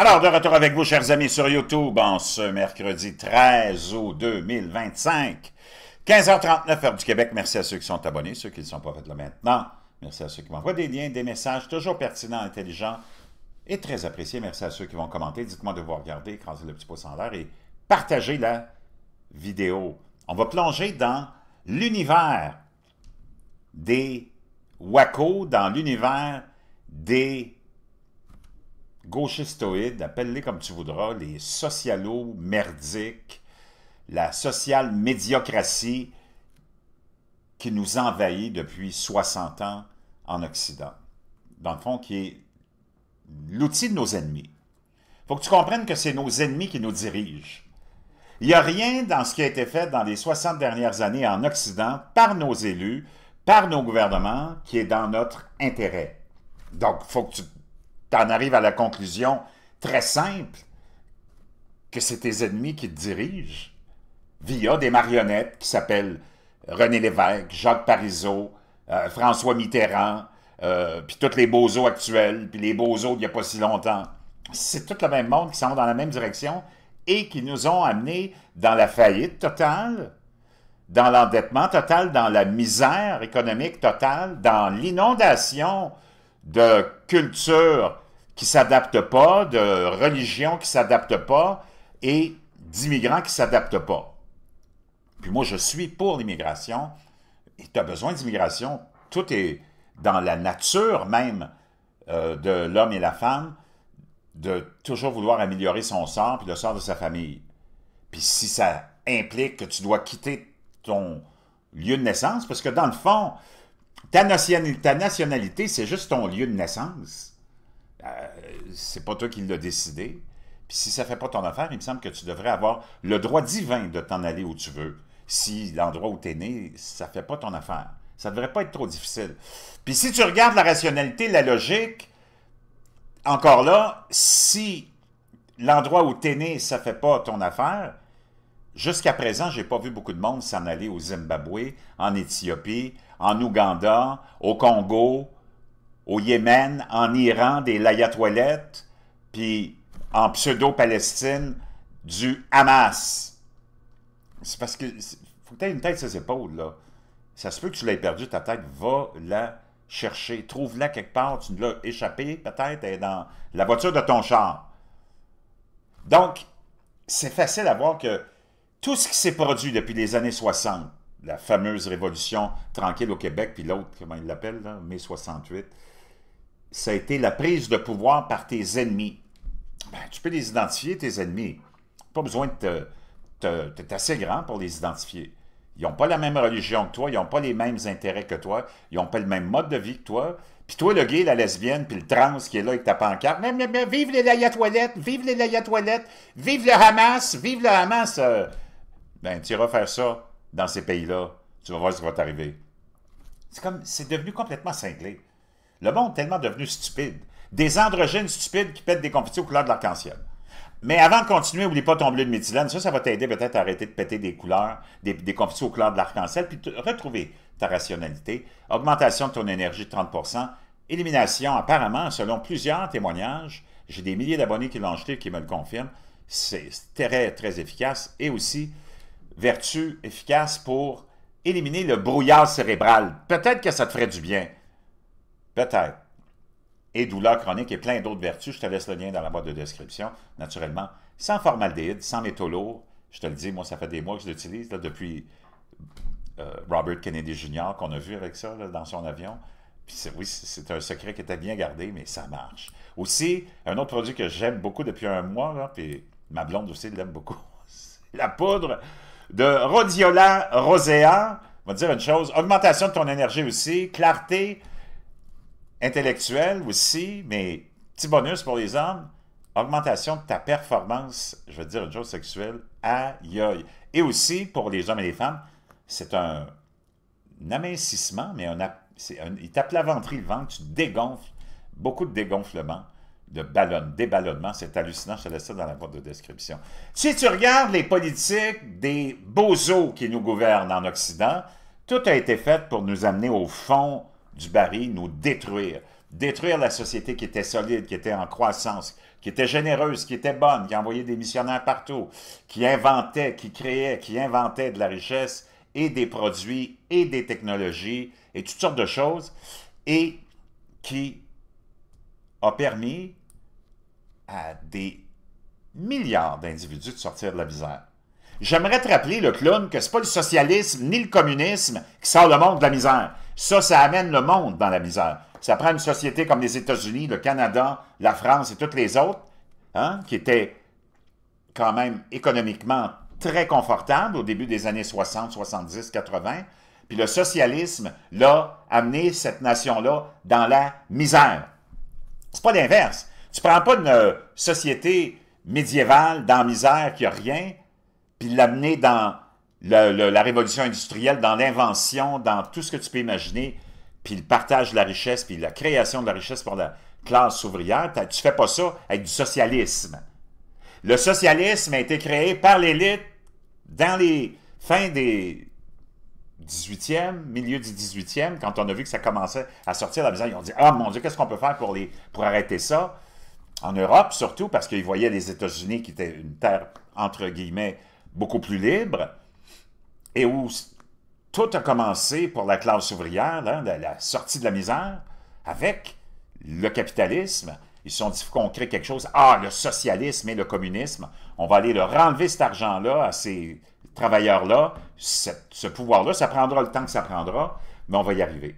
Alors, de retour avec vous, chers amis, sur YouTube, en ce mercredi 13 août 2025, 15h39, heure du Québec. Merci à ceux qui sont abonnés, ceux qui ne le sont pas fait là maintenant. Merci à ceux qui m'envoient des liens, des messages, toujours pertinents, intelligents et très appréciés. Merci à ceux qui vont commenter. Dites-moi de vous regarder, écraser le petit pouce en l'air et partager la vidéo. On va plonger dans l'univers des WACO, dans l'univers des gauchistoïdes, appelle-les comme tu voudras, les socialos merdiques, la sociale médiocratie qui nous envahit depuis 60 ans en Occident. Dans le fond, qui est l'outil de nos ennemis. Il faut que tu comprennes que c'est nos ennemis qui nous dirigent. Il n'y a rien dans ce qui a été fait dans les 60 dernières années en Occident par nos élus, par nos gouvernements, qui est dans notre intérêt. Donc, il faut que tu en arrives à la conclusion très simple que c'est tes ennemis qui te dirigent via des marionnettes qui s'appellent René Lévesque, Jacques Parizeau, François Mitterrand, puis tous les bozos actuels, puis les bozos d'il n'y a pas si longtemps. C'est tout le même monde qui s'en va dans la même direction et qui nous ont amenés dans la faillite totale, dans l'endettement total, dans la misère économique totale, dans l'inondation de culture qui ne s'adaptent pas, de religion qui ne s'adaptent pas et d'immigrants qui ne s'adaptent pas. Puis moi, je suis pour l'immigration et tu as besoin d'immigration. Tout est dans la nature même de l'homme et la femme de toujours vouloir améliorer son sort puis le sort de sa famille. Puis si ça implique que tu dois quitter ton lieu de naissance, parce que dans le fond, ta nationalité, c'est juste ton lieu de naissance. C'est pas toi qui l'as décidé. Puis si ça fait pas ton affaire, il me semble que tu devrais avoir le droit divin de t'en aller où tu veux. Si l'endroit où tu es né, ça fait pas ton affaire. Ça devrait pas être trop difficile. Puis si tu regardes la rationalité, la logique, encore là, si l'endroit où tu es né, ça fait pas ton affaire, jusqu'à présent, j'ai pas vu beaucoup de monde s'en aller au Zimbabwe, en Éthiopie, en Ouganda, au Congo, au Yémen, en Iran, des layatoilettes, puis en pseudo-Palestine, du Hamas. C'est parce que faut que tu aies une tête sur ses épaules, là. Ça se peut que tu l'aies perdu, ta tête, va la chercher. Trouve-la quelque part, tu l'as échappée, peut-être, elle est dans la voiture de ton char. Donc, c'est facile à voir que tout ce qui s'est produit depuis les années 60, la fameuse révolution tranquille au Québec, puis l'autre, comment il l'appelle, mai 68, ça a été la prise de pouvoir par tes ennemis. Ben, tu peux les identifier, tes ennemis. Pas besoin de t'es assez grand pour les identifier. Ils n'ont pas la même religion que toi, ils n'ont pas les mêmes intérêts que toi, ils n'ont pas le même mode de vie que toi. Puis toi, le gay, la lesbienne, puis le trans qui est là avec ta pancarte, mais vive les layatoilettes, vive les layatoilettes, vive le Hamas, vive le Hamas. Ben, tu iras faire ça dans ces pays-là. Tu vas voir ce qui va t'arriver. C'est devenu complètement cinglé. Le monde est tellement devenu stupide. Des androgynes stupides qui pètent des confettis aux couleurs de l'arc-en-ciel. Mais avant de continuer, n'oublie pas ton bleu de méthylène. Ça va t'aider peut-être à arrêter de péter des couleurs, des confettis aux couleurs de l'arc-en-ciel, puis retrouver ta rationalité. Augmentation de ton énergie de 30%. Élimination, apparemment, selon plusieurs témoignages, j'ai des milliers d'abonnés qui l'ont acheté et qui me le confirment, c'est très, très efficace. Et aussi, vertu efficace pour éliminer le brouillard cérébral. Peut-être que ça te ferait du bien. Peut-être. Et douleurs chroniques et plein d'autres vertus. Je te laisse le lien dans la boîte de description, naturellement. Sans formaldéhyde, sans métaux lourds. Je te le dis, moi, ça fait des mois que je l'utilise, depuis Robert Kennedy Jr., qu'on a vu avec ça là, dans son avion. Puis oui, c'est un secret qui était bien gardé, mais ça marche. Aussi, un autre produit que j'aime beaucoup depuis un mois, là, puis ma blonde aussi l'aime beaucoup, c'est la poudre de Rhodiola rosea. On va te dire une chose, augmentation de ton énergie aussi, clarté intellectuelle aussi, mais petit bonus pour les hommes, augmentation de ta performance, je vais te dire une chose sexuelle, aïe aïe. Et aussi, pour les hommes et les femmes, c'est un amincissement, mais il t'aplaventrit le ventre, tu dégonfles, beaucoup de dégonflement, de déballonnement, c'est hallucinant, je te laisse ça dans la boîte de description. Si tu regardes les politiques des bozos qui nous gouvernent en Occident, tout a été fait pour nous amener au fond du baril, nous détruire. détruire la société qui était solide, qui était en croissance, qui était généreuse, qui était bonne, qui envoyait des missionnaires partout, qui inventait, qui créait, qui inventait de la richesse et des produits et des technologies et toutes sortes de choses, et qui a permis à des milliards d'individus de sortir de la misère. J'aimerais te rappeler, le clown, que ce n'est pas le socialisme ni le communisme qui sort le monde de la misère. Ça amène le monde dans la misère. Ça prend une société comme les États-Unis, le Canada, la France et toutes les autres, hein, qui étaient quand même économiquement très confortables au début des années 60, 70, 80. Puis le socialisme l'a amené cette nation-là dans la misère. C'est pas l'inverse. Tu prends pas une société médiévale dans la misère qui a rien, puis l'amener dans la révolution industrielle, dans l'invention, dans tout ce que tu peux imaginer, puis le partage de la richesse, puis la création de la richesse pour la classe ouvrière. Tu ne fais pas ça avec du socialisme. Le socialisme a été créé par l'élite dans les fins des 18e, milieu du 18e, quand on a vu que ça commençait à sortir de la misère. Ils ont dit « Ah, mon Dieu, qu'est-ce qu'on peut faire pour arrêter ça? » En Europe, surtout, parce qu'ils voyaient les États-Unis qui étaient une terre, entre guillemets, beaucoup plus libre, et où tout a commencé pour la classe ouvrière, là, la sortie de la misère, avec le capitalisme. Ils se sont dit qu'on crée quelque chose. Ah, le socialisme et le communisme, on va aller leur enlever cet argent-là à ces travailleurs-là, ce pouvoir-là, ça prendra le temps que ça prendra, mais on va y arriver.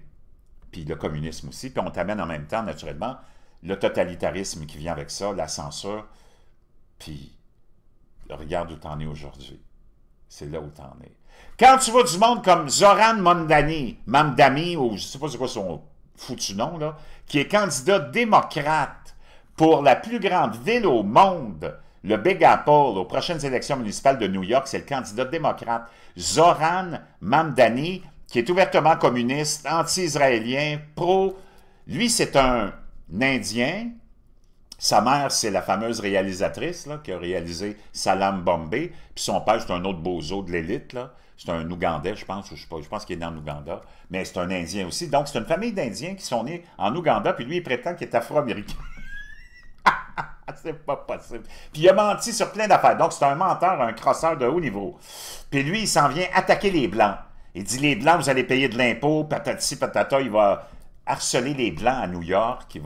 Puis le communisme aussi, puis on t'amène en même temps, naturellement, le totalitarisme qui vient avec ça, la censure, puis regarde où t'en es aujourd'hui. C'est là où t'en es. Quand tu vois du monde comme Zoran Mamdani, ou je ne sais pas c'est quoi son foutu nom, là, qui est candidat démocrate pour la plus grande ville au monde, le Big Apple, aux prochaines élections municipales de New York, c'est le candidat démocrate Zoran Mamdani, qui est ouvertement communiste, anti-israélien, pro. Lui, c'est un Indien. Sa mère, c'est la fameuse réalisatrice là, qui a réalisé Salam Bombay. Puis son père, c'est un autre bozo de l'élite. C'est un Ougandais, je pense. Je pense qu'il est né en Ouganda. Mais c'est un Indien aussi. Donc, c'est une famille d'Indiens qui sont nés en Ouganda. Puis lui, il prétend qu'il est afro-américain. C'est pas possible. Puis il a menti sur plein d'affaires. Donc, c'est un menteur, un crosseur de haut niveau. Puis lui, il s'en vient attaquer les Blancs. Il dit, les Blancs, vous allez payer de l'impôt, patati patata. Il va harceler les Blancs à New York.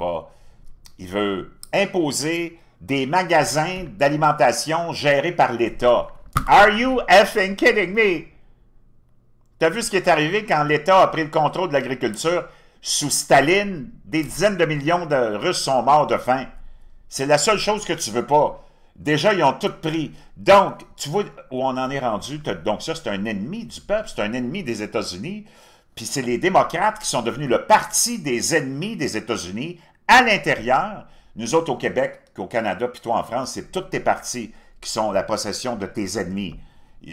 Il veut imposer des magasins d'alimentation gérés par l'État. Are you effing kidding me? T'as vu ce qui est arrivé quand l'État a pris le contrôle de l'agriculture sous Staline? Des dizaines de millions de Russes sont morts de faim. C'est la seule chose que tu veux pas. Déjà, ils ont tout pris. Donc, tu vois où on en est rendu. Donc ça, c'est un ennemi du peuple, c'est un ennemi des États-Unis. Puis c'est les démocrates qui sont devenus le parti des ennemis des États-Unis à l'intérieur. Nous autres au Québec, au Canada, puis toi en France, c'est tous tes partis qui sont la possession de tes ennemis.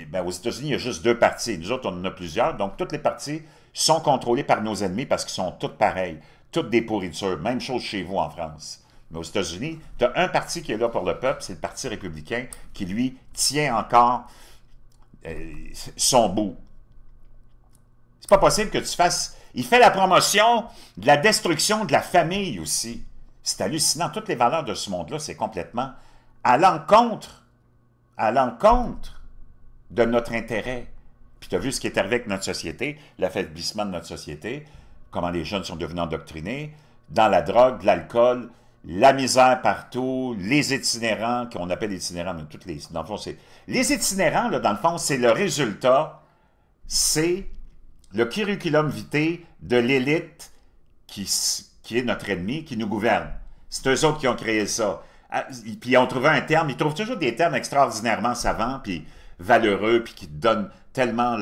Ben, aux États-Unis, il y a juste 2 partis. Nous autres, on en a plusieurs. Donc, toutes les partis sont contrôlés par nos ennemis parce qu'ils sont tous pareils. Toutes des pourritures. Même chose chez vous en France. Mais aux États-Unis, tu as un parti qui est là pour le peuple, c'est le Parti républicain, qui, lui, tient encore son bout. C'est pas possible que tu fasses... Il fait la promotion de la destruction de la famille aussi. C'est hallucinant. Toutes les valeurs de ce monde-là, c'est complètement à l'encontre de notre intérêt. Puis tu as vu ce qui est arrivé avec notre société, l'affaiblissement de notre société, comment les jeunes sont devenus endoctrinés, dans la drogue, l'alcool, la misère partout, les itinérants, qu'on appelle itinérants, mais toutes les... Dans le fond, c'est... Les itinérants, là, dans le fond, c'est le résultat, c'est le curriculum vitae de l'élite qui est notre ennemi, qui nous gouverne. C'est eux autres qui ont créé ça. Puis ils ont trouvé un terme, ils trouvent toujours des termes extraordinairement savants, puis valeureux, puis qui donnent tellement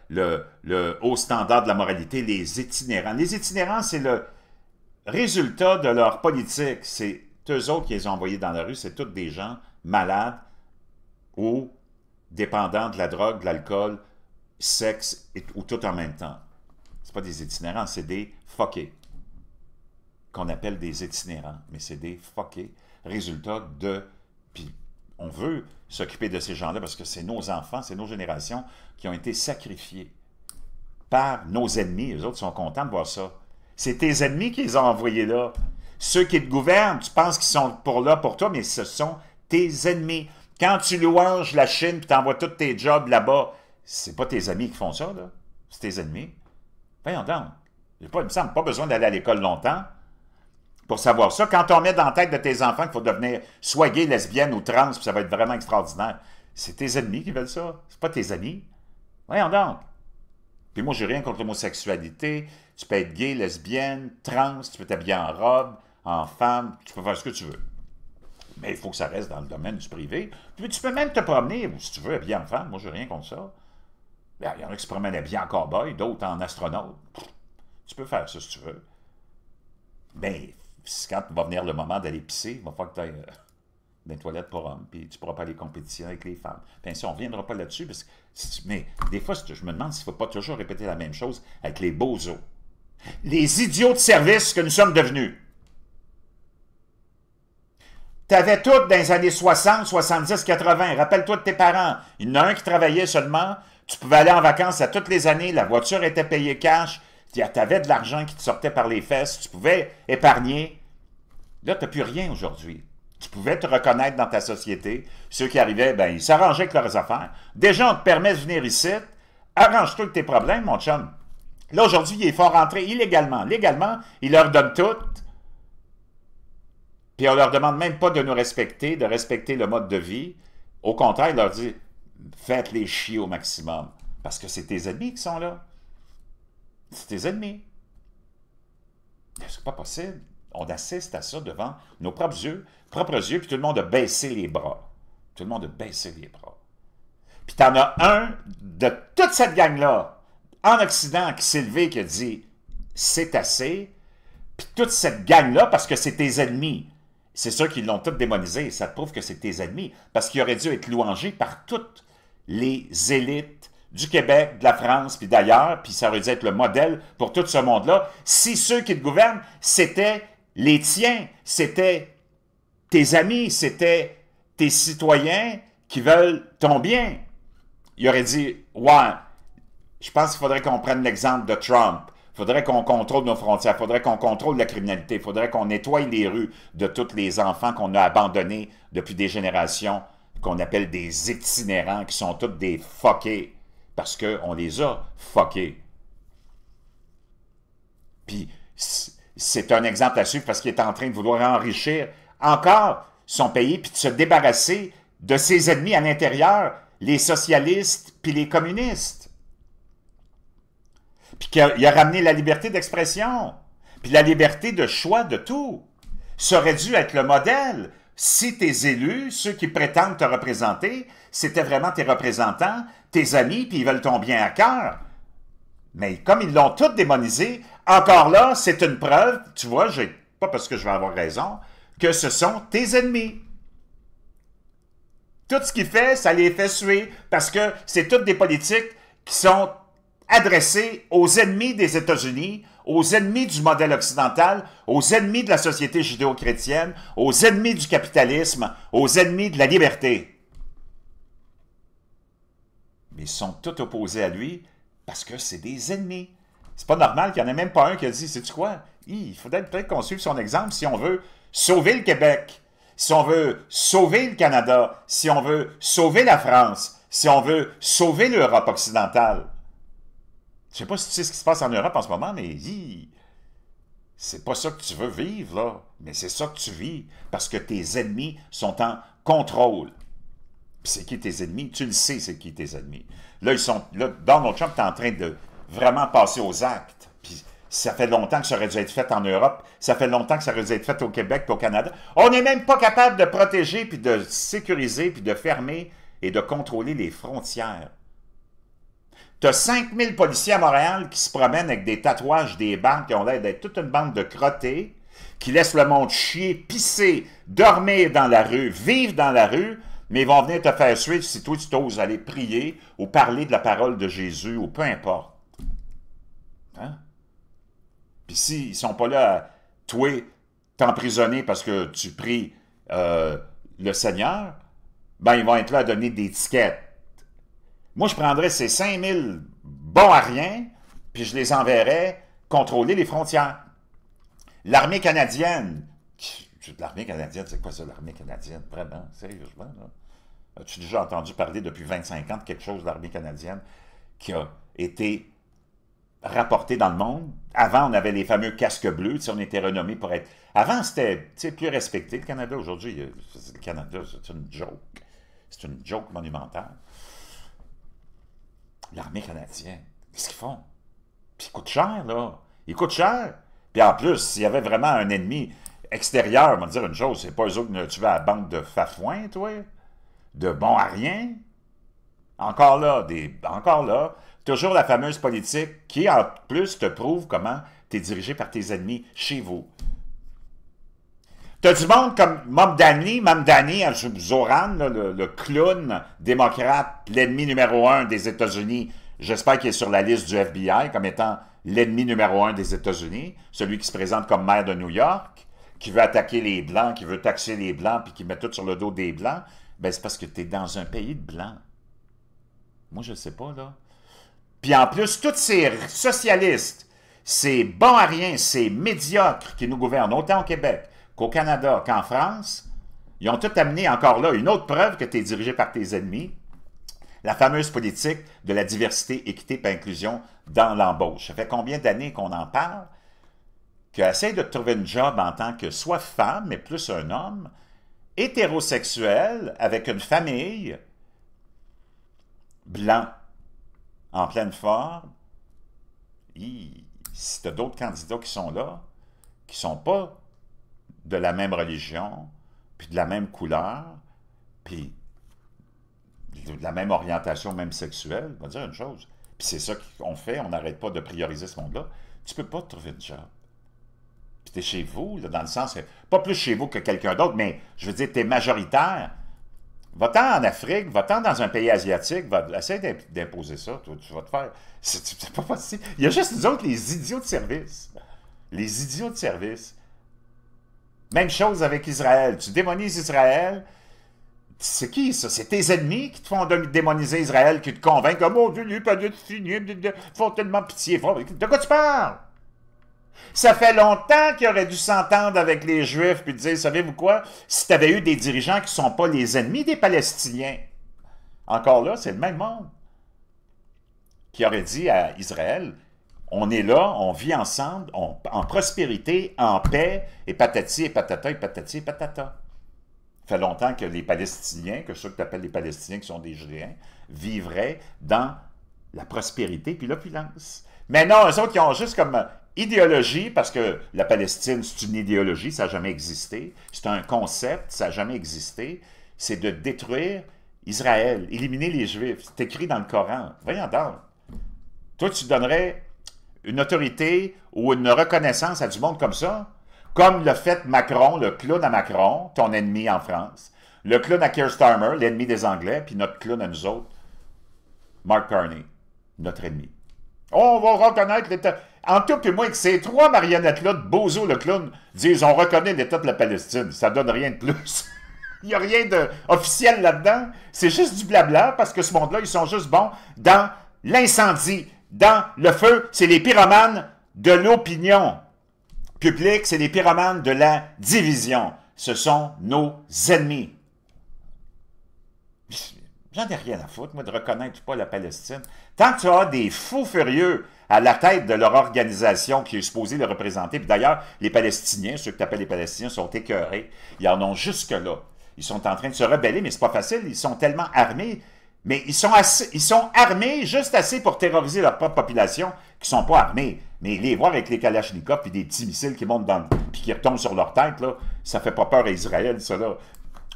le haut standard de la moralité, les itinérants. Les itinérants, c'est le résultat de leur politique. C'est eux autres qui les ont envoyés dans la rue, c'est tous des gens malades ou dépendants de la drogue, de l'alcool, sexe, ou tout en même temps. C'est pas des itinérants, c'est des fuckés. Qu'on appelle des itinérants, mais c'est des fuckés. Résultat de... Puis on veut s'occuper de ces gens-là parce que c'est nos enfants, c'est nos générations qui ont été sacrifiés par nos ennemis. Les autres sont contents de voir ça. C'est tes ennemis qui les ont envoyés là. Ceux qui te gouvernent, tu penses qu'ils sont là pour toi, mais ce sont tes ennemis. Quand tu louanges la Chine et tu envoies tous tes jobs là-bas, c'est pas tes amis qui font ça, là. C'est tes ennemis. Voyons donc. Il me semble pas besoin d'aller à l'école longtemps pour savoir ça. Quand on met dans la tête de tes enfants qu'il faut devenir soit gay, lesbienne ou trans, puis ça va être vraiment extraordinaire, c'est tes ennemis qui veulent ça. C'est pas tes amis. Voyons donc. Puis moi, j'ai rien contre l'homosexualité. Tu peux être gay, lesbienne, trans, tu peux t'habiller en robe, en femme, tu peux faire ce que tu veux. Mais il faut que ça reste dans le domaine du privé. Puis tu peux même te promener, si tu veux, habillé en femme. Moi, j'ai rien contre ça. Il y en a qui se promènent habillés en cow-boy, d'autres en astronaute. Tu peux faire ça si tu veux. Mais quand va venir le moment d'aller pisser, il va falloir que tu ailles dans les toilettes pour hommes, puis tu ne pourras pas aller compétitionner avec les femmes. Bien sûr, on ne reviendra pas là-dessus, mais des fois, je me demande s'il ne faut pas toujours répéter la même chose avec les bozos. Les idiots de service que nous sommes devenus. Tu avais tout dans les années 60, 70, 80. Rappelle-toi de tes parents. Il y en a un qui travaillait seulement. Tu pouvais aller en vacances à toutes les années. La voiture était payée cash. Tu avais de l'argent qui te sortait par les fesses. Tu pouvais épargner. Là, tu n'as plus rien aujourd'hui. Tu pouvais te reconnaître dans ta société. Ceux qui arrivaient, ben, ils s'arrangeaient avec leurs affaires. Déjà, on te permet de venir ici. Arrange-toi avec tes problèmes, mon chum. Là, aujourd'hui, il faut rentrer illégalement. Légalement, ils leur donnent tout. Puis on leur demande même pas de nous respecter, de respecter le mode de vie. Au contraire, il leur dit, faites-les chier au maximum. Parce que c'est tes ennemis qui sont là. C'est tes ennemis. C'est pas possible. On assiste à ça devant nos propres yeux, puis tout le monde a baissé les bras. Tout le monde a baissé les bras. Puis t'en as un de toute cette gang-là, en Occident, qui s'est levé, qui a dit, c'est assez. Puis toute cette gang-là, parce que c'est tes ennemis. C'est sûr qu'ils l'ont tous démonisé. Ça te prouve que c'est tes ennemis. Parce qu'il aurait dû être louangé par toutes les élites du Québec, de la France, puis d'ailleurs, puis ça aurait dû être le modèle pour tout ce monde-là. Si ceux qui te gouvernent, c'était les tiens, c'était tes amis, c'était tes citoyens qui veulent ton bien. Il aurait dit, ouais, je pense qu'il faudrait qu'on prenne l'exemple de Trump. Il faudrait qu'on contrôle nos frontières, il faudrait qu'on contrôle la criminalité, il faudrait qu'on nettoie les rues de tous les enfants qu'on a abandonnés depuis des générations, qu'on appelle des itinérants, qui sont tous des fuckés, parce qu'on les a fuckés. Puis, c'est un exemple à suivre parce qu'il est en train de vouloir enrichir encore son pays, puis de se débarrasser de ses ennemis à l'intérieur, les socialistes puis les communistes. Puis qu'il a ramené la liberté d'expression, puis la liberté de choix de tout. Ça aurait dû être le modèle. Si tes élus, ceux qui prétendent te représenter, c'était vraiment tes représentants, tes amis, puis ils veulent ton bien à cœur. Mais comme ils l'ont tous démonisé, encore là, c'est une preuve, tu vois, pas parce que je vais avoir raison, que ce sont tes ennemis. Tout ce qu'il fait, ça les fait suer, parce que c'est toutes des politiques qui sont adressées aux ennemis des États-Unis, aux ennemis du modèle occidental, aux ennemis de la société judéo-chrétienne, aux ennemis du capitalisme, aux ennemis de la liberté. Mais ils sont tous opposés à lui parce que c'est des ennemis. C'est pas normal qu'il n'y en ait même pas un qui a dit, sais-tu quoi? Il faudrait peut-être qu'on suive son exemple si on veut sauver le Québec, si on veut sauver le Canada, si on veut sauver la France, si on veut sauver l'Europe occidentale. Je sais pas si tu sais ce qui se passe en Europe en ce moment, mais c'est pas ça que tu veux vivre, là. Mais c'est ça que tu vis, parce que tes ennemis sont en contrôle. Puis c'est qui tes ennemis? Tu le sais, c'est qui tes ennemis. Là, Donald Trump est en train de vraiment passer aux actes. Puis ça fait longtemps que ça aurait dû être fait en Europe. Ça fait longtemps que ça aurait dû être fait au Québec et au Canada. On n'est même pas capable de protéger, puis de sécuriser, puis de fermer et de contrôler les frontières. Tu as 5000 policiers à Montréal qui se promènent avec des tatouages, des bandes, qui ont l'air d'être toute une bande de crottés, qui laissent le monde chier, pisser, dormir dans la rue, vivre dans la rue, mais ils vont venir te faire suivre si toi tu t'oses aller prier ou parler de la parole de Jésus ou peu importe. Hein? Puis s'ils ne sont pas là à toi t'emprisonner parce que tu pries le Seigneur, ben ils vont être là à donner des tickets. Moi, je prendrais ces 5000 bons à rien, puis je les enverrais contrôler les frontières. L'armée canadienne, l'armée canadienne, c'est quoi ça, l'armée canadienne? Vraiment, sérieusement, là? As-tu déjà entendu parler depuis 25 ans de quelque chose de l'armée canadienne qui a été rapporté dans le monde? Avant, on avait les fameux casques bleus, on était renommé pour être... Avant, c'était plus respecté, le Canada. Aujourd'hui, le Canada, c'est une joke. C'est une joke monumentale. L'armée canadienne, qu'est-ce qu'ils font? Puis ils coûtent cher, là. Ils coûtent cher. Puis en plus, s'il y avait vraiment un ennemi extérieur, on va dire une chose, c'est pas eux autres que tu vas à la banque de Fafouin, toi? De bon à rien? Encore là, toujours la fameuse politique qui, en plus, te prouve comment tu es dirigé par tes ennemis chez vous. T'as du monde comme Mamdani, Zoran, là, le clown démocrate, l'ennemi numéro 1 des États-Unis. J'espère qu'il est sur la liste du FBI comme étant l'ennemi numéro 1 des États-Unis, celui qui se présente comme maire de New York, qui veut attaquer les Blancs, qui veut taxer les Blancs, puis qui met tout sur le dos des Blancs. Ben, c'est parce que tu es dans un pays de Blancs. Moi, je ne sais pas, là. Puis en plus, tous ces socialistes, ces bons à rien, ces médiocres qui nous gouvernent, autant au Québec qu'au Canada, qu'en France, ils ont tout amené encore là une autre preuve que tu es dirigé par tes ennemis, la fameuse politique de la diversité, équité et inclusion dans l'embauche. Ça fait combien d'années qu'on en parle? Qu'essaie de trouver une job en tant que soit femme, mais plus un homme, hétérosexuel, avec une famille, blanc, en pleine forme. Si tu as d'autres candidats qui sont là, qui ne sont pas de la même religion, puis de la même couleur, puis de la même orientation, même sexuelle, on va dire une chose. Puis c'est ça qu'on fait, on n'arrête pas de prioriser ce monde-là. Tu ne peux pas te trouver une job. Puis tu es chez vous, là, dans le sens, pas plus chez vous que quelqu'un d'autre, mais je veux dire, tu es majoritaire. Va-t'en en Afrique, va-t'en dans un pays asiatique, essaie d'imposer ça, toi, tu vas te faire... C'est pas possible. Il y a juste nous autres, les idiots de service. Les idiots de service. Même chose avec Israël. Tu démonises Israël. C'est qui ça? C'est tes ennemis qui te font démoniser Israël, qui te convainquent. Oh mon Dieu, lui, pas de signer, font tellement pitié. De quoi tu parles? Ça fait longtemps qu'il aurait dû s'entendre avec les Juifs puis dire, savez-vous quoi? Si tu avais eu des dirigeants qui ne sont pas les ennemis des Palestiniens, encore là, c'est le même monde qui aurait dit à Israël, on est là, on vit ensemble, en prospérité, en paix, et patati, et patata, et patati, et patata. Ça fait longtemps que les Palestiniens, que ceux que tu appelles les Palestiniens, qui sont des Juifs, vivraient dans la prospérité puis l'opulence. Mais non, eux autres, ils ont juste comme idéologie, parce que la Palestine, c'est une idéologie, ça n'a jamais existé. C'est un concept, ça n'a jamais existé. C'est de détruire Israël, éliminer les Juifs. C'est écrit dans le Coran. Voyons donc. Toi, tu donnerais une autorité ou une reconnaissance à du monde comme ça? Comme l'a fait Macron, le clown à Macron, ton ennemi en France. Le clown à Keir Starmer, l'ennemi des Anglais, puis notre clown à nous autres, Mark Carney, notre ennemi. On va reconnaître l'État. En tout et moins que ces trois marionnettes-là de Bozo le clown disent on reconnaît l'État de la Palestine. Ça donne rien de plus. Il n'y a rien d'officiel là-dedans. C'est juste du blabla parce que ce monde-là, ils sont juste bons dans l'incendie, dans le feu. C'est les pyromanes de l'opinion publique, c'est les pyromanes de la division. Ce sont nos ennemis. J'en ai rien à foutre, moi, de reconnaître ou pas la Palestine. Tant que tu as des fous furieux à la tête de leur organisation qui est supposée les représenter, puis d'ailleurs, les Palestiniens, ceux que tu appelles les Palestiniens, sont écœurés. Ils en ont jusque-là. Ils sont en train de se rebeller, mais c'est pas facile. Ils sont tellement armés, mais ils sont armés juste assez pour terroriser leur propre population, qui sont pas armés. Mais les voir avec les Kalachnikovs et des petits missiles qui montent puis qui retombent sur leur tête, là, ça fait pas peur à Israël, ça, là.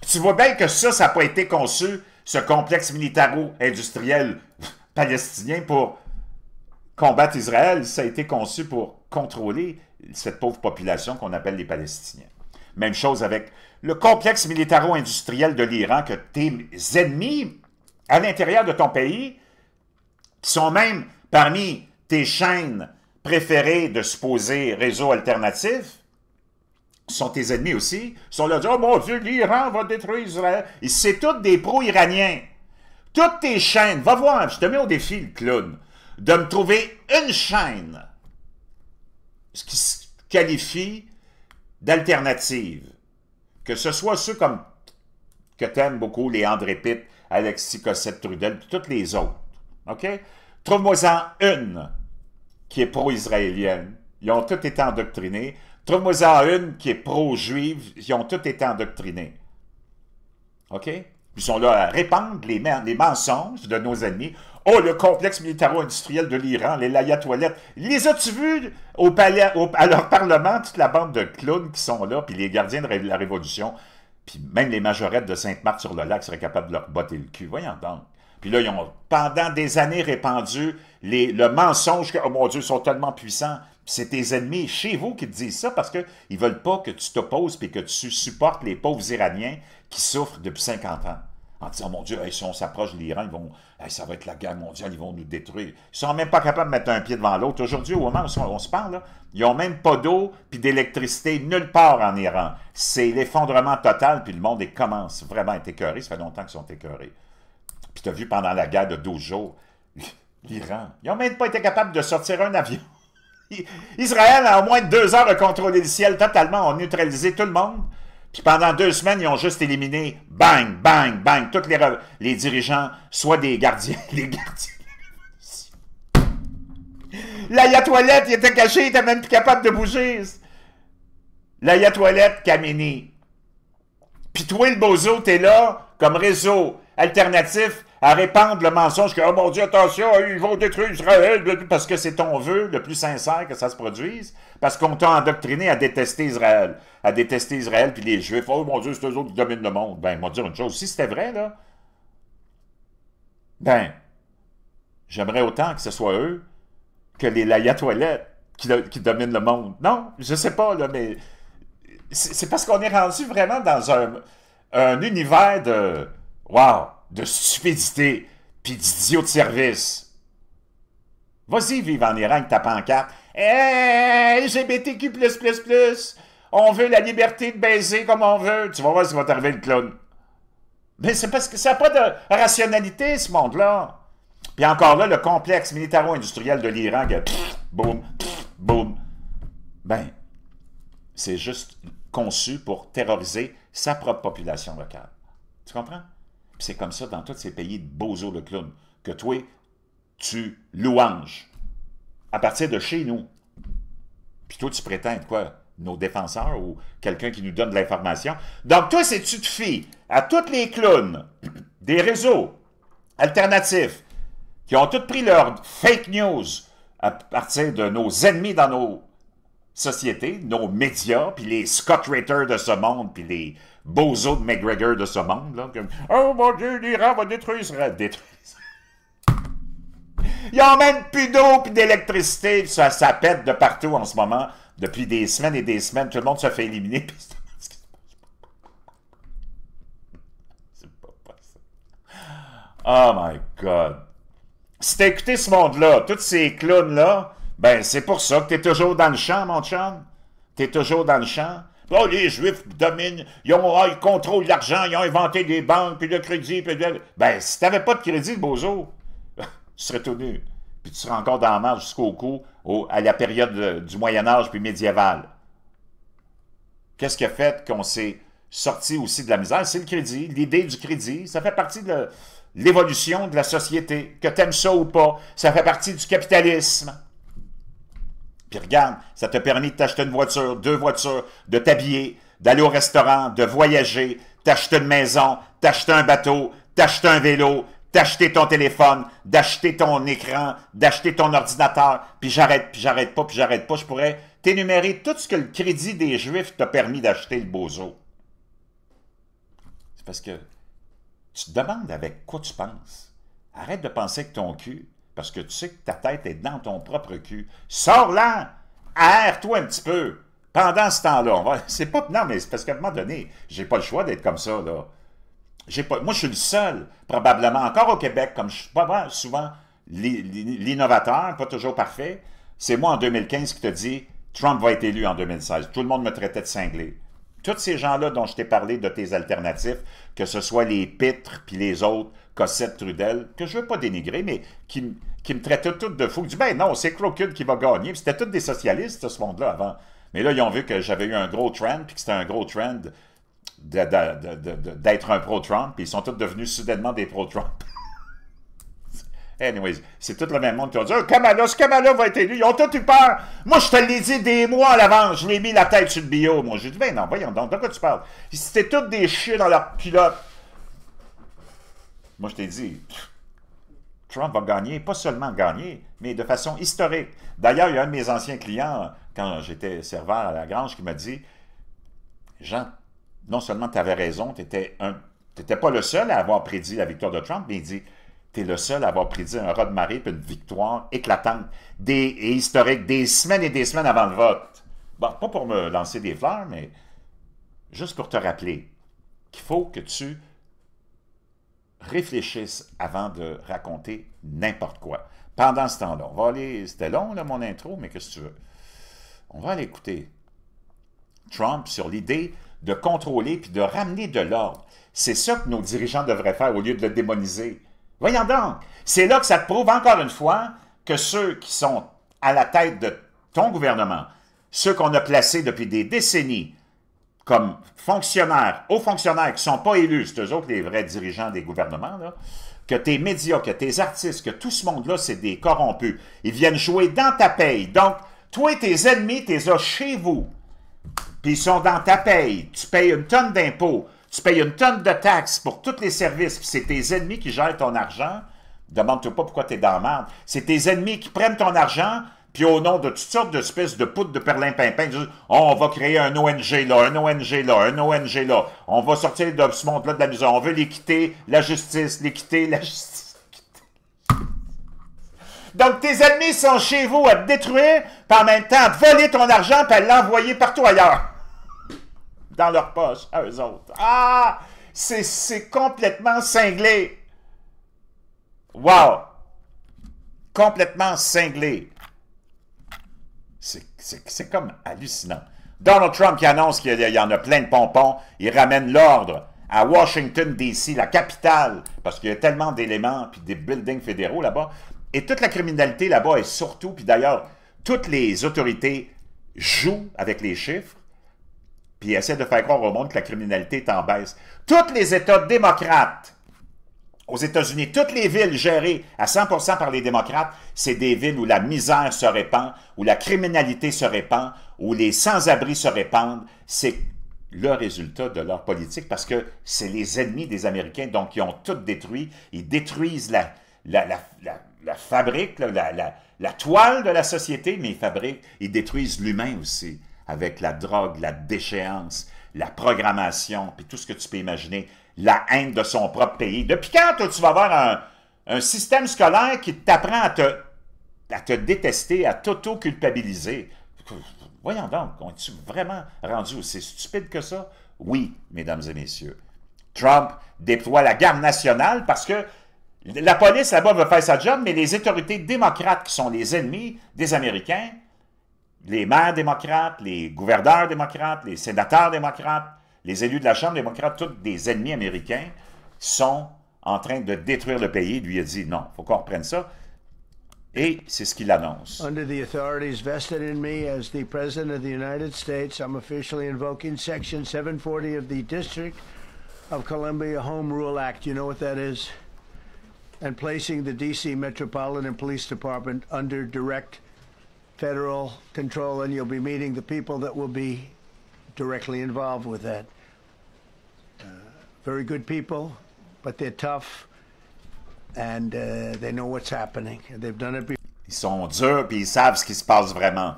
Tu vois bien que ça n'a pas été conçu, ce complexe militaro-industriel palestinien, pour combattre Israël. Ça a été conçu pour contrôler cette pauvre population qu'on appelle les Palestiniens. Même chose avec le complexe militaro-industriel de l'Iran, que tes ennemis à l'intérieur de ton pays, qui sont même parmi tes chaînes préférées de supposés réseaux alternatifs, sont tes ennemis aussi, sont là, oh mon Dieu, l'Iran va détruire Israël. Et c'est tous des pro-iraniens. Toutes tes chaînes, va voir, je te mets au défi, le clown, de me trouver une chaîne qui se qualifie d'alternatives, que ce soit ceux comme que t'aimes beaucoup, les André Pitt, Alexis Cossette-Trudel, puis toutes les autres, OK? Trouve-moi-en une qui est pro-israélienne. Ils ont tous été endoctrinés. Trouve-moi-en une qui est pro-juive. Ils ont tous été endoctrinés. OK? Ils sont là à répandre les mensonges de nos ennemis. Oh, le complexe militaro-industriel de l'Iran, les l'ayatollahs. Les as-tu vus au palais, à leur parlement, toute la bande de clowns qui sont là, puis les gardiens de la Révolution, puis même les majorettes de Sainte-Marthe-sur-le-Lac seraient capables de leur botter le cul. Voyons donc. Puis là, ils ont, pendant des années, répandu le mensonge que, oh mon Dieu, ils sont tellement puissants. C'est tes ennemis chez vous qui te disent ça parce qu'ils ne veulent pas que tu t'opposes et que tu supportes les pauvres Iraniens qui souffrent depuis 50 ans. En disant, mon Dieu, si on s'approche de l'Iran, ça va être la guerre mondiale, ils vont nous détruire. Ils ne sont même pas capables de mettre un pied devant l'autre. Aujourd'hui, au moment où on se parle, là, ils n'ont même pas d'eau puis d'électricité nulle part en Iran. C'est l'effondrement total, puis le monde commence vraiment à être écœuré. Ça fait longtemps qu'ils sont écœurés. Puis tu as vu pendant la guerre de 12 jours, l'Iran, ils n'ont même pas été capables de sortir un avion. Israël, en moins de 2 heures, a contrôlé le ciel totalement, ont neutralisé tout le monde. Puis pendant 2 semaines, ils ont juste éliminé, bang, bang, bang, tous les dirigeants, soit des gardiens, les gardiens. L'ayatollah, il était caché, il était même plus capable de bouger. L'ayatollah Khamenei. Puis toi, le bozo, t'es là, comme réseau alternatif, à répandre le mensonge que, oh mon Dieu, attention, ils vont détruire Israël, parce que c'est ton vœu le plus sincère que ça se produise, parce qu'on t'a endoctriné à détester Israël, puis les Juifs, oh mon Dieu, c'est eux autres qui dominent le monde. Ben, moi dire une chose, si c'était vrai, là, ben, j'aimerais autant que ce soit eux que les l'ayatollahs qui dominent le monde. Non, je sais pas, là, mais c'est parce qu'on est rendu vraiment dans un univers de, wow, de stupidité, puis d'idiot de service. Vas-y, vive en Iran avec ta pancarte. Hey, LGBTQ++, on veut la liberté de baiser comme on veut. Tu vas voir ce qui va t'arriver le clown. Mais c'est parce que ça n'a pas de rationalité, ce monde-là. Puis encore là, le complexe militaro-industriel de l'Iran, boum, boum. Ben, c'est juste conçu pour terroriser sa propre population locale. Tu comprends? Puis c'est comme ça dans tous ces pays de bozo le clown, que toi, tu louanges à partir de chez nous. Puis toi, tu prétends être quoi? Nos défenseurs ou quelqu'un qui nous donne de l'information. Donc toi, c'est tu te fies à tous les clowns des réseaux alternatifs qui ont tous pris leur fake news à partir de nos ennemis dans nos sociétés, nos médias, puis les Scott Ritter de ce monde, puis les bozos de McGregor de ce monde, là, comme « Oh mon Dieu, l'Iran va détruire Israël. » Ils n'ont même plus d'eau puis d'électricité, ça pète de partout en ce moment, depuis des semaines et des semaines, tout le monde se fait éliminer, puis c'est pas possible. Oh my God. Si t'as écouté ce monde-là, tous ces clowns-là, ben c'est pour ça que t'es toujours dans le champ, mon chum. T'es toujours dans le champ. Oh, les Juifs dominent, ils contrôlent l'argent, ils ont inventé des banques, puis le crédit, puis ben, si t'avais pas de crédit, bozo, tu serais tout nu. Puis tu serais encore dans la marge jusqu'au cou, à la période du Moyen-Âge, puis médiéval. Qu'est-ce qui a fait qu'on s'est sorti aussi de la misère? C'est le crédit, l'idée du crédit, ça fait partie de l'évolution de la société, que t'aimes ça ou pas, ça fait partie du capitalisme. Puis regarde, ça t'a permis de t'acheter une voiture, 2 voitures, de t'habiller, d'aller au restaurant, de voyager, t'acheter une maison, t'acheter un bateau, t'acheter un vélo, d'acheter ton téléphone, d'acheter ton écran, d'acheter ton ordinateur, puis j'arrête pas, je pourrais t'énumérer tout ce que le crédit des Juifs t'a permis d'acheter, le bozo. C'est parce que tu te demandes avec quoi tu penses. Arrête de penser avec ton cul, parce que tu sais que ta tête est dans ton propre cul. Sors là! Aère-toi un petit peu! Pendant ce temps-là, c'est pas... Non, mais c'est parce qu'à un moment donné, j'ai pas le choix d'être comme ça, là. Moi, je suis le seul, probablement, encore au Québec, comme je suis pas souvent l'innovateur, pas toujours parfait. C'est moi, en 2015, qui te dit « Trump va être élu en 2016 ». Tout le monde me traitait de cinglé. Tous ces gens-là dont je t'ai parlé de tes alternatifs, que ce soit les Pitres puis les autres, Cossette, Trudel, que je ne veux pas dénigrer, mais qui me traitaient tous de fous. Je dis « Ben non, c'est Crooked qui va gagner ». C'était tous des socialistes, ce monde-là, avant. Mais là, ils ont vu que j'avais eu un gros trend, puis que c'était un gros trend d'être un pro-Trump, puis ils sont tous devenus soudainement des pro-Trump. Anyways, c'est tout le même monde qui a dit « ce Kamala va être élu. » Ils ont tous eu peur. Moi, je te l'ai dit des mois à l'avance. Je l'ai mis la tête sur le bio. Moi, j'ai dit « Ben non, voyons donc, de quoi tu parles? » C'était tous des chiens dans leur culotte. Moi, je t'ai dit, Trump va gagner, pas seulement gagner, mais de façon historique. D'ailleurs, il y a un de mes anciens clients, quand j'étais serveur à la grange, qui m'a dit « Jean, non seulement tu avais raison, tu n'étais pas le seul à avoir prédit la victoire de Trump, mais il dit « Tu es le seul à avoir prédit un raz de marée et une victoire éclatante et historique, des semaines et des semaines avant le vote. » Bon, pas pour me lancer des fleurs, mais juste pour te rappeler qu'il faut que tu réfléchisses avant de raconter n'importe quoi. Pendant ce temps-là, on va aller... C'était long, là, mon intro, mais qu'est-ce que tu veux? On va aller écouter Trump sur l'idée de contrôler puis de ramener de l'ordre. C'est ça que nos dirigeants devraient faire au lieu de le démoniser. Voyons donc! C'est là que ça te prouve encore une fois que ceux qui sont à la tête de ton gouvernement, ceux qu'on a placés depuis des décennies, comme fonctionnaires, hauts fonctionnaires qui ne sont pas élus, c'est eux autres les vrais dirigeants des gouvernements, là, que tes médias, que tes artistes, que tout ce monde-là, c'est des corrompus. Ils viennent jouer dans ta paye. Donc, toi et tes ennemis, t'es as chez vous. Puis ils sont dans ta paye. Tu payes une tonne d'impôts. Tu payes une tonne de taxes pour tous les services. Puis c'est tes ennemis qui gèrent ton argent. Demande-toi pas pourquoi tu es dans la merde. C'est tes ennemis qui prennent ton argent, puis au nom de toutes sortes d'espèces de poudre de perlimpinpin, ils disent « Oh, on va créer un ONG là, un ONG là, un ONG là. On va sortir de ce monde-là de la misère. On veut l'équité, la justice, l'équité, la justice. » Donc, tes ennemis sont chez vous à te détruire, puis en même temps à te voler ton argent, puis à l'envoyer partout ailleurs. Dans leur poche, à eux autres. Ah! C'est complètement cinglé. Wow! Complètement cinglé. C'est comme hallucinant. Donald Trump qui annonce qu'il y en a plein de pompons, il ramène l'ordre à Washington, D.C., la capitale, parce qu'il y a tellement d'éléments puis des buildings fédéraux là-bas. Et toute la criminalité là-bas est surtout, puis d'ailleurs, toutes les autorités jouent avec les chiffres, puis essaient de faire croire au monde que la criminalité est en baisse. Tous les États démocrates aux États-Unis, toutes les villes gérées à 100% par les démocrates, c'est des villes où la misère se répand, où la criminalité se répand, où les sans-abri se répandent. C'est le résultat de leur politique parce que c'est les ennemis des Américains, donc ils ont tout détruit. Ils détruisent la fabrique, la toile de la société, mais ils détruisent l'humain aussi avec la drogue, la déchéance, la programmation, puis tout ce que tu peux imaginer. La haine de son propre pays. Depuis quand, toi, tu vas avoir un système scolaire qui t'apprend à te détester, à t'auto-culpabiliser? Voyons donc, es-tu vraiment rendu aussi stupide que ça? Oui, mesdames et messieurs. Trump déploie la garde nationale parce que la police là-bas veut faire sa job, mais les autorités démocrates qui sont les ennemis des Américains, les maires démocrates, les gouverneurs démocrates, les sénateurs démocrates, les élus de la Chambre démocrate, tous des ennemis américains, sont en train de détruire le pays. Lui a dit non, il faut qu'on reprenne ça. Et c'est ce qu'il annonce. Under the authorities vested in me as the President of the United States, I'm officially invoking Section 740 of the District of Columbia Home Rule Act. You know what that is? And placing the D.C. Metropolitan Police Department under direct federal control, and you'll be meeting the people that will be directly involved with that. Very good people, but they're tough, and they know what's happening. They've done it before. Ils sont durs, puis ils savent ce qui se passe vraiment.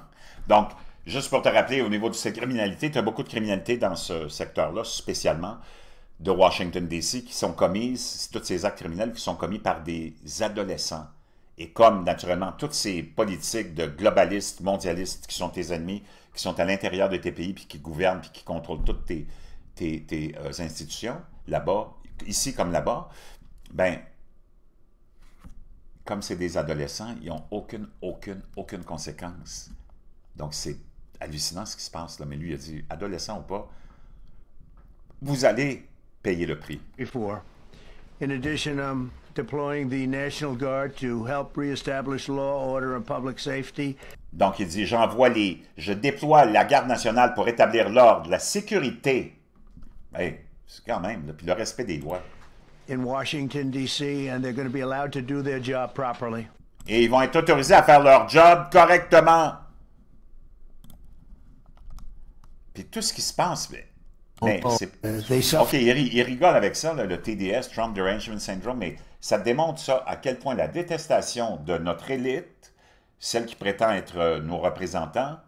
Donc, juste pour te rappeler, au niveau de cette criminalité, tu as beaucoup de criminalité dans ce secteur-là, spécialement de Washington, D.C., qui sont commises, tous ces actes criminels qui sont commis par des adolescents. Et comme, naturellement, toutes ces politiques de globalistes, mondialistes, qui sont tes ennemis, qui sont à l'intérieur de tes pays, puis qui gouvernent, puis qui contrôlent toutes tes institutions, là-bas, ici comme là-bas, ben, comme c'est des adolescents, ils n'ont aucune conséquence. Donc, c'est hallucinant ce qui se passe, là. Mais lui, il a dit, adolescent ou pas, vous allez payer le prix. Before. In addition, I'm deploying the National Guard to help reestablish law, order, and public safety. Donc, il dit, je déploie la garde nationale pour établir l'ordre, la sécurité. Hey, c'est quand même, là, puis le respect des lois. In Washington, D.C., and they're going to be allowed to do their job properly. Et ils vont être autorisés à faire leur job correctement. Puis tout ce qui se passe, c'est... OK, il rigole avec ça, là, le TDS, Trump Derangement Syndrome, mais ça démontre ça, à quel point la détestation de notre élite, celle qui prétend être nos représentants,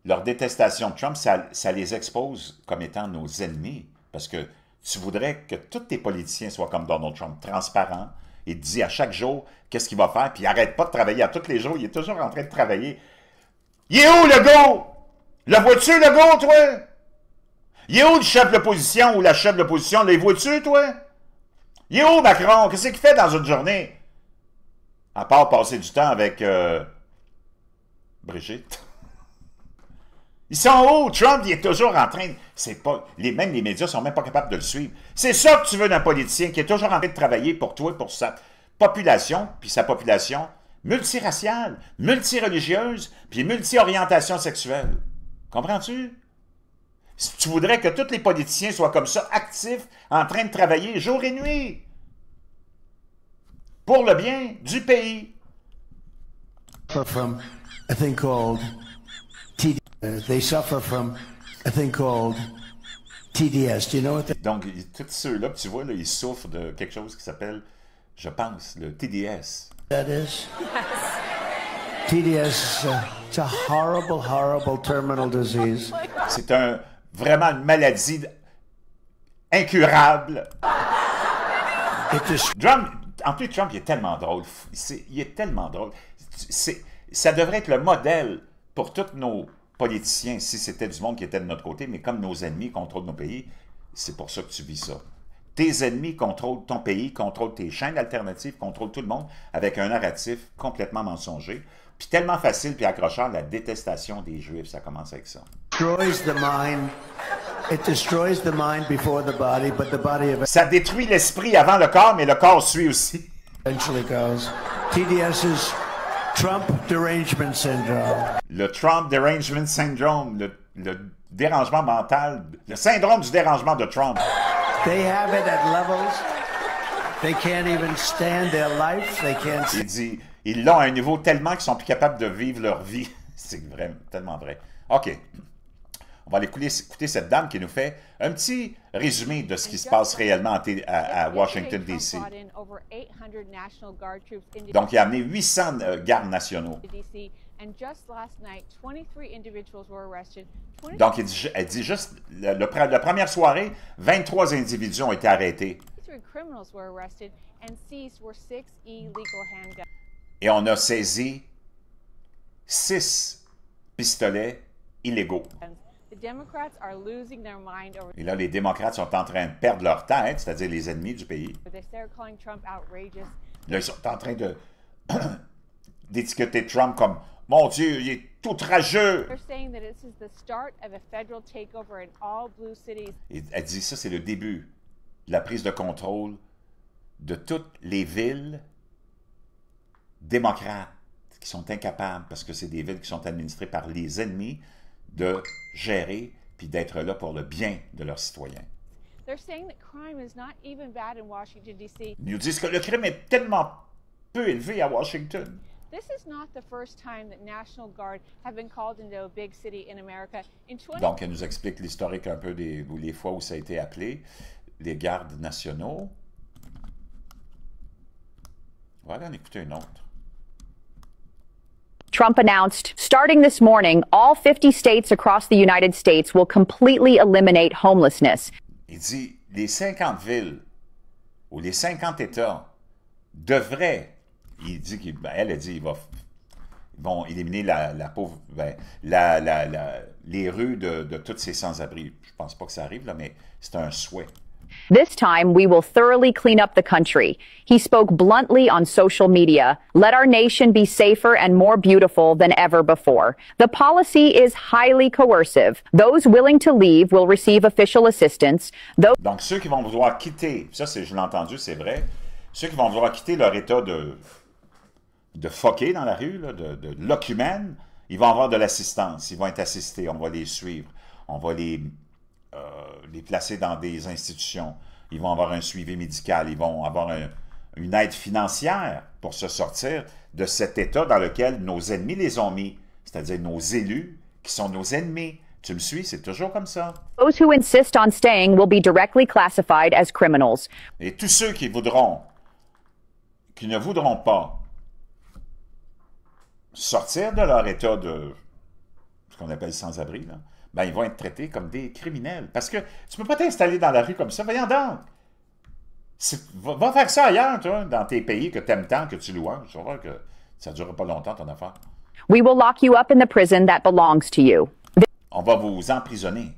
leur détestation de Trump, ça les expose comme étant nos ennemis. Parce que tu voudrais que tous tes politiciens soient comme Donald Trump, transparents. Il te dit à chaque jour qu'est-ce qu'il va faire, puis il n'arrête pas de travailler à tous les jours. Il est toujours en train de travailler. Il est où, le go? Le vois-tu, le go, toi? Il est où le chef de l'opposition ou la chef de l'opposition? Les vois-tu, toi? Il est où, Macron? Qu'est-ce qu'il fait dans une journée? À part passer du temps avec Brigitte. Ils sont où? Trump, il est toujours en train... Même les médias sont même pas capables de le suivre. C'est ça que tu veux d'un politicien qui est toujours en train de travailler pour toi, pour sa population, puis sa population multiraciale, multireligieuse, puis multi-orientation sexuelle. Comprends-tu? Si tu voudrais que tous les politiciens soient comme ça, actifs, en train de travailler jour et nuit, pour le bien du pays. From a thing called they suffer from a thing called TDS. Do you know what Donc, tous ceux-là, tu vois, là, ils souffrent de quelque chose qui s'appelle, je pense, le TDS. that is? TDS, it's a horrible, horrible terminal disease. C'est vraiment une maladie incurable. En plus, Trump, il est tellement drôle. Il est tellement drôle. Ça devrait être le modèle pour tous nos politiciens, si c'était du monde qui était de notre côté, mais comme nos ennemis contrôlent nos pays, c'est pour ça que tu vis ça. Tes ennemis contrôlent ton pays, contrôlent tes chaînes alternatives, contrôlent tout le monde avec un narratif complètement mensonger. Puis tellement facile, puis accrocheur, la détestation des Juifs, ça commence avec ça. Ça détruit l'esprit avant le corps, mais le corps suit aussi. TDS is Trump Derangement Syndrome. Le Trump Derangement Syndrome, le dérangement mental, le syndrome du dérangement de Trump. They have it at levels. They can't even stand their life. They can't... Il dit, ils l'ont à un niveau tellement qu'ils sont plus capables de vivre leur vie. C'est vraiment tellement vrai. OK. On va aller écouter cette dame qui nous fait un petit résumé de ce qui se passe réellement à Washington, D.C. Donc, il a amené 800 gardes nationaux. Donc, elle dit juste, la première soirée, 23 individus ont été arrêtés. Et on a saisi 6 pistolets illégaux. Et là, les démocrates sont en train de perdre leur tête, c'est-à-dire les ennemis du pays. Là, ils sont en train d'étiqueter Trump comme « Mon Dieu, il est outrageux! » Et elle dit ça, c'est le début de la prise de contrôle de toutes les villes démocrates qui sont incapables, parce que c'est des villes qui sont administrées par les ennemis, de gérer puis d'être là pour le bien de leurs citoyens. Ils nous disent que le crime est tellement peu élevé à Washington. Donc, elle nous explique l'historique un peu les fois où ça a été appelé, les gardes nationaux. Voilà, on écoute une autre. Trump announced, starting this morning, all 50 states across the United States will completely eliminate homelessness. Il dit, les 50 villes ou les 50 États devraient, il dit elle a dit, ils vont éliminer les rues de toutes ces sans-abri. Je pense pas que ça arrive, là, mais c'est un souhait. This time, we will thoroughly clean up the country. He spoke bluntly on social media. Let our nation be safer and more beautiful than ever before. The policy is highly coercive. Those willing to leave will receive official assistance. Donc, ceux qui vont vouloir quitter, ça, je l'ai entendu, c'est vrai, ceux qui vont vouloir quitter leur état de fucker dans la rue, là, de locumène, Ils vont avoir de l'assistance, ils vont être assistés, on va les suivre, on va les placer dans des institutions, ils vont avoir un suivi médical, ils vont avoir une aide financière pour se sortir de cet état dans lequel nos ennemis les ont mis, c'est-à-dire nos élus qui sont nos ennemis. Tu me suis? C'est toujours comme ça. Those who insist on staying will be directly classified as criminals. Et tous ceux qui ne voudront pas sortir de leur état de ce qu'on appelle sans-abri, ben ils vont être traités comme des criminels. Parce que tu ne peux pas t'installer dans la rue comme ça. Voyons donc. Va faire ça ailleurs, toi, dans tes pays que tu aimes tant, que tu louanges. Tu vas voir que ça ne durera pas longtemps, ton affaire. We will lock you up in the prison that belongs to you. On va vous emprisonner.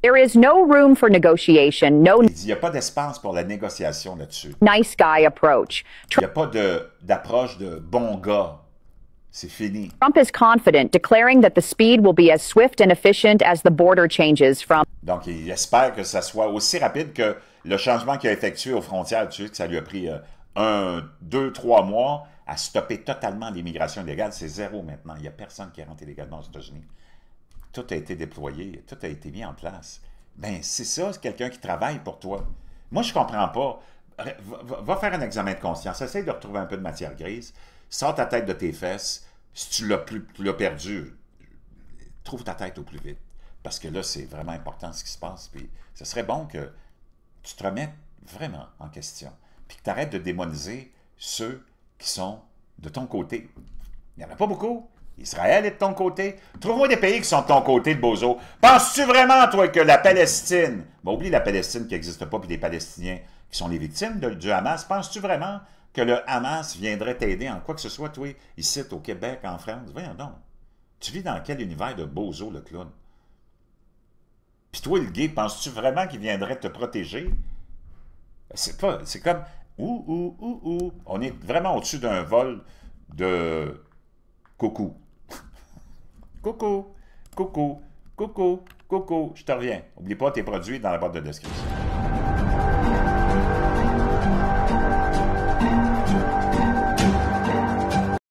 There is no room for negotiation, no Il dit, il n'y a pas d'espace pour la négociation là-dessus. nice guy approach. Il n'y a pas d'approche de bon gars. C'est fini. Trump is confident, declaring that the speed will be as swift and efficient as the border changes from Donc, il espère que ça soit aussi rapide que le changement qu'il a effectué aux frontières. Tu sais que ça lui a pris 1, 2, 3 mois à stopper totalement l'immigration illégale. C'est zéro maintenant. Il n'y a personne qui est rentré illégalement aux États-Unis. Tout a été déployé, tout a été mis en place. Ben, c'est ça, c'est quelqu'un qui travaille pour toi. Moi, je ne comprends pas. Va faire un examen de conscience. Essaye de retrouver un peu de matière grise. Sors ta tête de tes fesses. Si tu l'as perdu, trouve ta tête au plus vite. Parce que là, c'est vraiment important ce qui se passe. Puis, ce serait bon que tu te remettes vraiment en question. Puis que tu arrêtes de démoniser ceux qui sont de ton côté. Il n'y en a pas beaucoup. Israël est de ton côté. Trouve-moi des pays qui sont de ton côté, de bozo. Penses-tu vraiment, toi, que la Palestine... Bon, oublie la Palestine qui n'existe pas, puis les Palestiniens qui sont les victimes du Hamas. Penses-tu vraiment que le Hamas viendrait t'aider en quoi que ce soit, toi, ici, au Québec, en France? Voyons donc. Tu vis dans quel univers de bozo, le clown? Puis toi, le gay, penses-tu vraiment qu'il viendrait te protéger? C'est comme... On est vraiment au-dessus d'un vol de... Coucou. Coucou, coucou, coucou, coucou. Je te reviens. N'oublie pas tes produits dans la boîte de description.